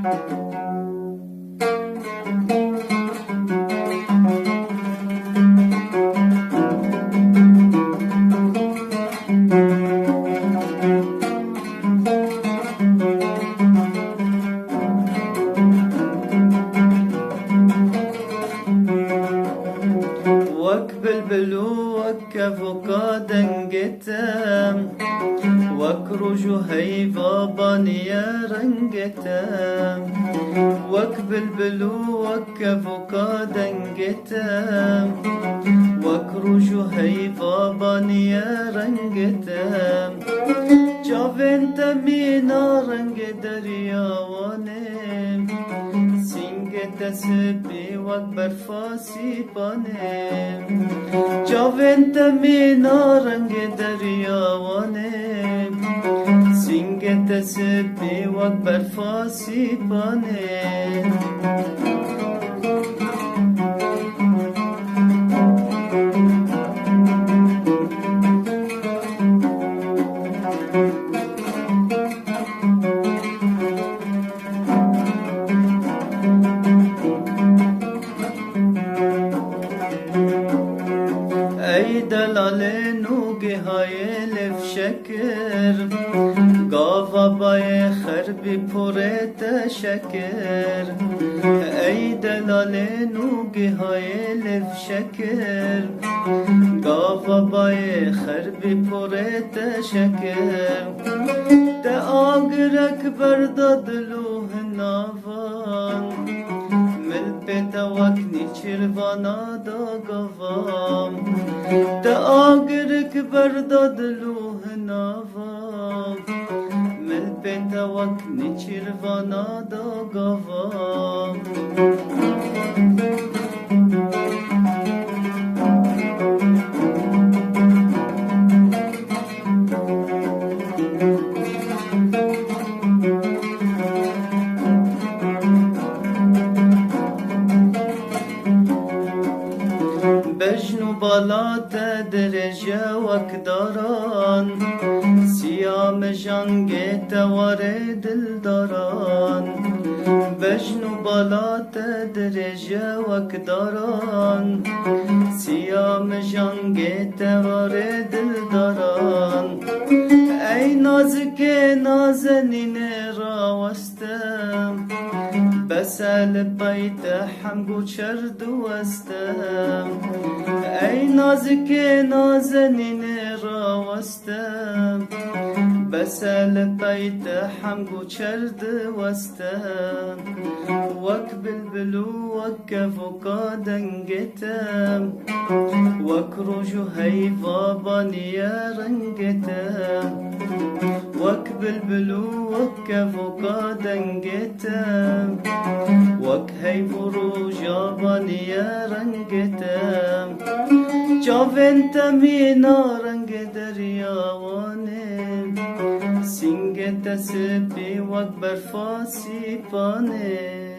وك بلبلو وك فوقا دنجتم وك رجو هيفا بانيا رنجتم وك بلبلو وك فوقا دنجتم وك رجو هيفا بانيا رنجتم جاوين تمينا رنج درياوانم تسبي وأكبر فاسي بانم جاوين تمينا رنگ درياوانم سنگ تسبي وأكبر فاسي بانم ای دلال نوگه های لف شکر گاوا بای خربی پورت شکر ای دلال نوگه های لف شکر گاوا بای خربی پورت شکر ده آگرک بردادلوه ناوان ملپتا وکنی چروانا دا گوام ده آگرک بردادلوه ناوام ملپتا وکنی چروانا دا گوام بجنو بالات درجه وکداران سیام جنگه توار دلداران بجنو بالات درجه وکداران سیام جنگه توار دلداران ای نازک نازنین راوستم بسال بیت حمگو چرد وستم ای نازک نازنین راوستم بسال بیت حمگو چرد وستم وک بلبلو وک فوقا دنگتم وک روجو هیفا بانیا رنگتم وك بلبلو وك فوقا دنگتم وك هی بروجا بانیا رنگتم جاوین تمینا رنگ دریاوانم سنگ تسبی وك برفاسی پانم